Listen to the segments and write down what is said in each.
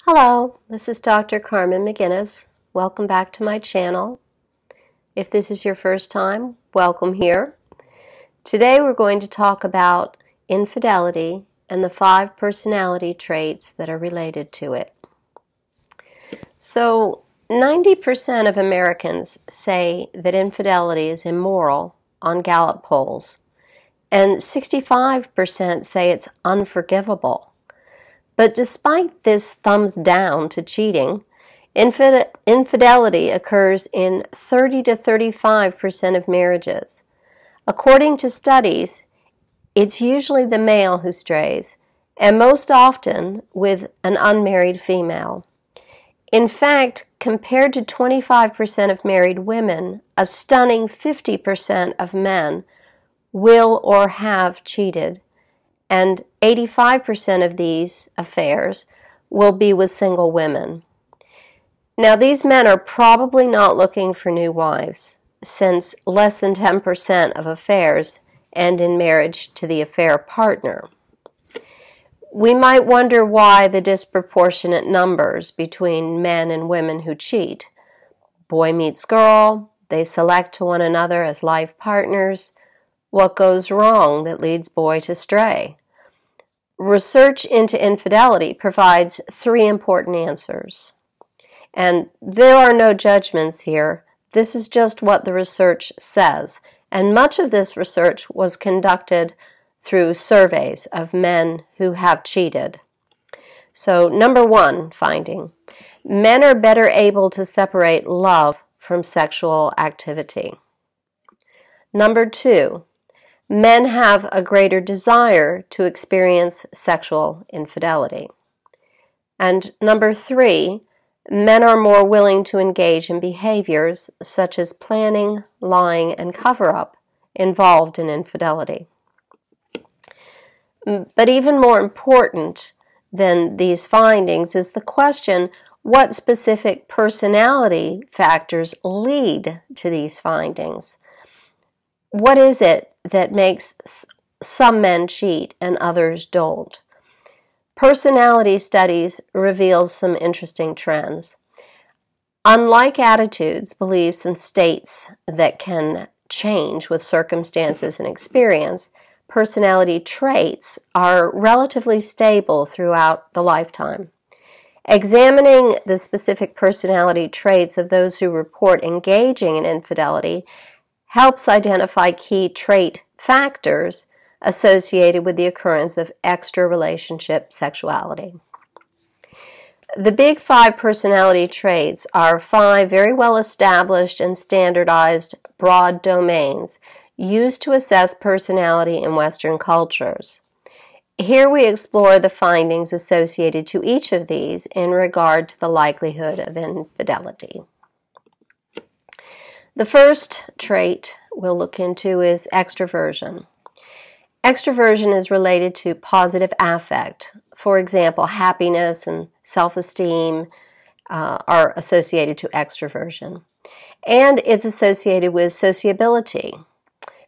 Hello, this is Dr. Carmen McGuinness. Welcome back to my channel. If this is your first time, welcome here. Today we're going to talk about infidelity and the 5 personality traits that are related to it. So, 90% of Americans say that infidelity is immoral on Gallup polls, and 65% say it's unforgivable. But despite this thumbs down to cheating, infidelity occurs in 30 to 35% of marriages. According to studies, it's usually the male who strays, and most often with an unmarried female. In fact, compared to 25% of married women, a stunning 50% of men will or have cheated, and 85% of these affairs will be with single women. Now, these men are probably not looking for new wives, since less than 10% of affairs end in marriage to the affair partner. We might wonder why the disproportionate numbers between men and women who cheat. Boy meets girl, they select to one another as life partners. What goes wrong that leads boy to stray? Research into infidelity provides 3 important answers. And there are no judgments here. This is just what the research says. And much of this research was conducted through surveys of men who have cheated. So, number 1 finding, men are better able to separate love from sexual activity. Number 2, men have a greater desire to experience sexual infidelity. And number 3, men are more willing to engage in behaviors such as planning, lying, and cover-up involved in infidelity. But even more important than these findings is the question, what specific personality factors lead to these findings? What is it that makes some men cheat and others don't? Personality studies reveal some interesting trends. Unlike attitudes, beliefs, and states that can change with circumstances and experience, personality traits are relatively stable throughout the lifetime. Examining the specific personality traits of those who report engaging in infidelity helps identify key trait factors associated with the occurrence of extra-relationship sexuality. The big 5 personality traits are 5 very well-established and standardized broad domains used to assess personality in Western cultures. Here we explore the findings associated to each of these in regard to the likelihood of infidelity. The first trait we'll look into is extroversion. Extroversion is related to positive affect. For example, happiness and self-esteem are associated to extroversion. And it's associated with sociability,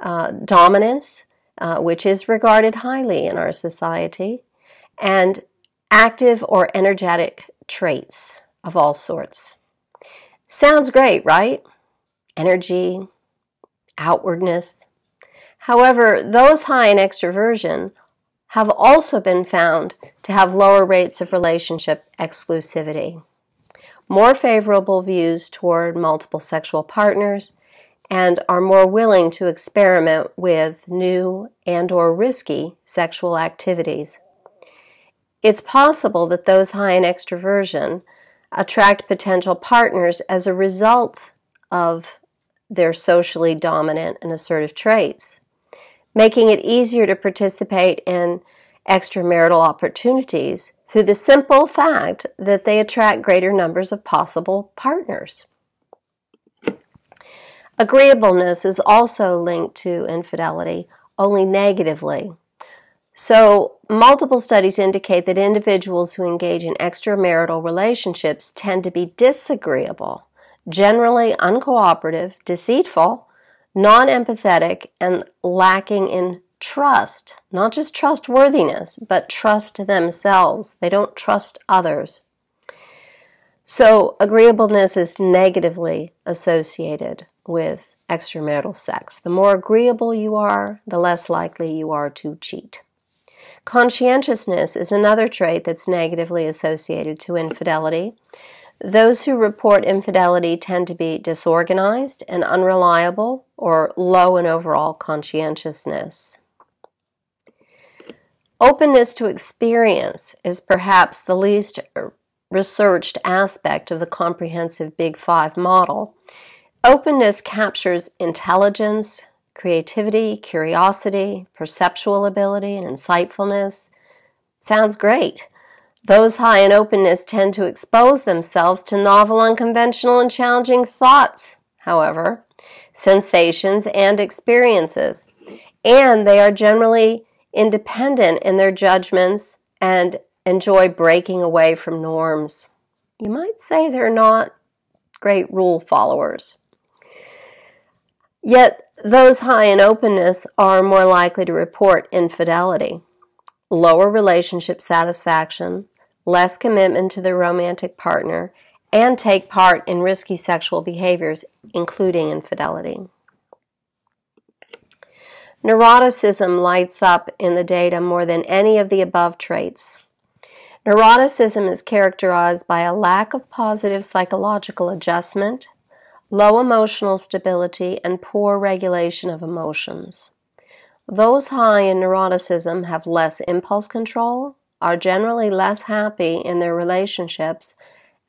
dominance, which is regarded highly in our society, and active or energetic traits of all sorts. Sounds great, right? Energy, outwardness. However, those high in extroversion have also been found to have lower rates of relationship exclusivity, more favorable views toward multiple sexual partners, and are more willing to experiment with new and/or risky sexual activities. It's possible that those high in extroversion attract potential partners as a result of their socially dominant and assertive traits, making it easier to participate in extramarital opportunities through the simple fact that they attract greater numbers of possible partners. Agreeableness is also linked to infidelity, only negatively. So, multiple studies indicate that individuals who engage in extramarital relationships tend to be disagreeable, generally uncooperative, deceitful, non-empathetic, and lacking in trust. Not just trustworthiness, but trust themselves. They don't trust others. So agreeableness is negatively associated with extramarital sex. The more agreeable you are, the less likely you are to cheat. Conscientiousness is another trait that's negatively associated to infidelity. Those who report infidelity tend to be disorganized and unreliable or low in overall conscientiousness. Openness to experience is perhaps the least researched aspect of the comprehensive Big Five model. Openness captures intelligence, creativity, curiosity, perceptual ability, and insightfulness. Sounds great. Those high in openness tend to expose themselves to novel, unconventional, and challenging thoughts, however, sensations, and experiences. And they are generally independent in their judgments and enjoy breaking away from norms. You might say they're not great rule followers. Yet, those high in openness are more likely to report infidelity, lower relationship satisfaction, less commitment to their romantic partner, and take part in risky sexual behaviors, including infidelity. Neuroticism lights up in the data more than any of the above traits. Neuroticism is characterized by a lack of positive psychological adjustment, low emotional stability, and poor regulation of emotions. Those high in neuroticism have less impulse control, are generally less happy in their relationships,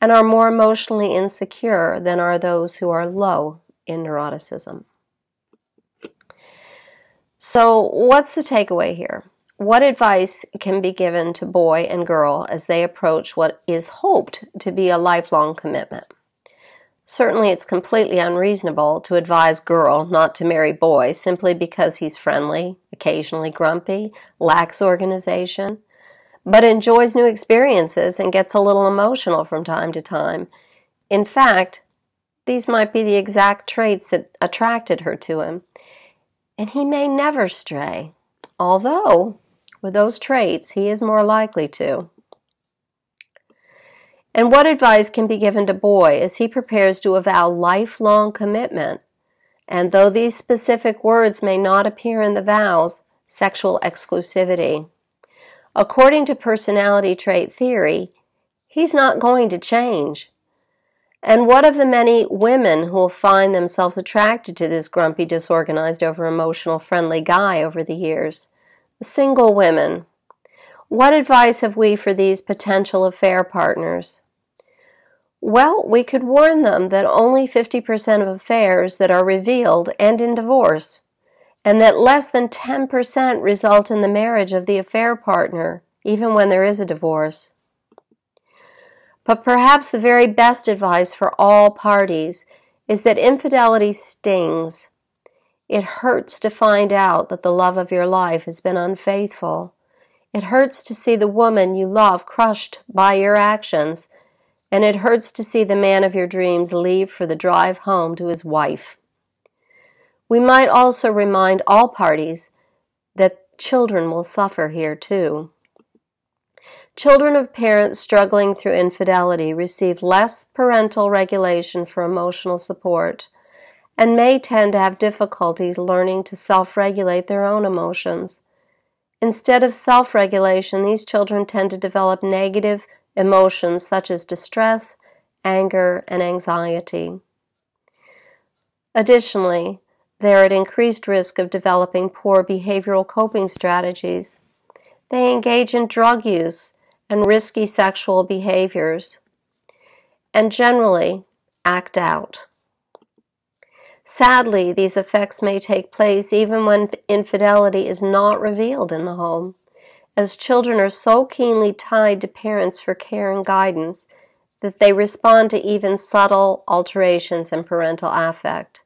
and are more emotionally insecure than are those who are low in neuroticism. So, what's the takeaway here? What advice can be given to boy and girl as they approach what is hoped to be a lifelong commitment? Certainly, it's completely unreasonable to advise girl not to marry boy simply because he's friendly, occasionally grumpy, lacks organization, but enjoys new experiences and gets a little emotional from time to time. In fact, these might be the exact traits that attracted her to him, and he may never stray, although with those traits he is more likely to. And what advice can be given to boy as he prepares to avow lifelong commitment, and though these specific words may not appear in the vows, sexual exclusivity? According to personality trait theory, he's not going to change. And what of the many women who will find themselves attracted to this grumpy, disorganized, over-emotional, friendly guy over the years? Single women. What advice have we for these potential affair partners? Well, we could warn them that only 50% of affairs that are revealed end in divorce, and that less than 10% result in the marriage of the affair partner, even when there is a divorce. But perhaps the very best advice for all parties is that infidelity stings. It hurts to find out that the love of your life has been unfaithful. It hurts to see the woman you love crushed by your actions, and it hurts to see the man of your dreams leave for the drive home to his wife. We might also remind all parties that children will suffer here too. Children of parents struggling through infidelity receive less parental regulation for emotional support and may tend to have difficulties learning to self-regulate their own emotions. Instead of self-regulation, these children tend to develop negative emotions such as distress, anger, and anxiety. Additionally, they are at increased risk of developing poor behavioral coping strategies. They engage in drug use and risky sexual behaviors, and generally act out. Sadly, these effects may take place even when infidelity is not revealed in the home, as children are so keenly tied to parents for care and guidance that they respond to even subtle alterations in parental affect.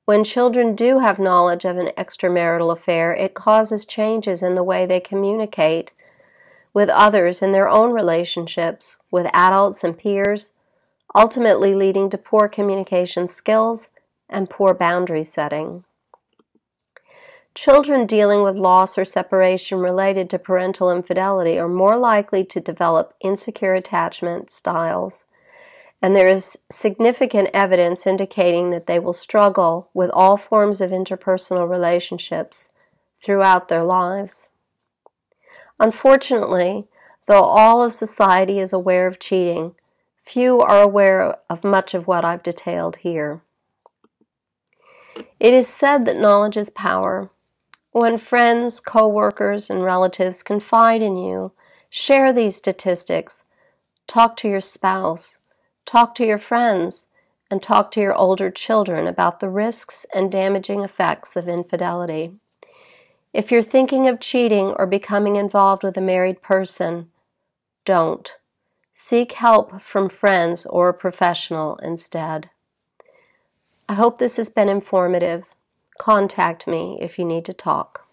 When children do have knowledge of an extramarital affair, it causes changes in the way they communicate with others in their own relationships, with adults and peers, ultimately leading to poor communication skills and poor boundary setting. Children dealing with loss or separation related to parental infidelity are more likely to develop insecure attachment styles, and there is significant evidence indicating that they will struggle with all forms of interpersonal relationships throughout their lives. Unfortunately, though all of society is aware of cheating, few are aware of much of what I've detailed here. It is said that knowledge is power. When friends, co-workers, and relatives confide in you, share these statistics. Talk to your spouse, talk to your friends, and talk to your older children about the risks and damaging effects of infidelity. If you're thinking of cheating or becoming involved with a married person, don't. Seek help from friends or a professional instead. I hope this has been informative. Contact me if you need to talk.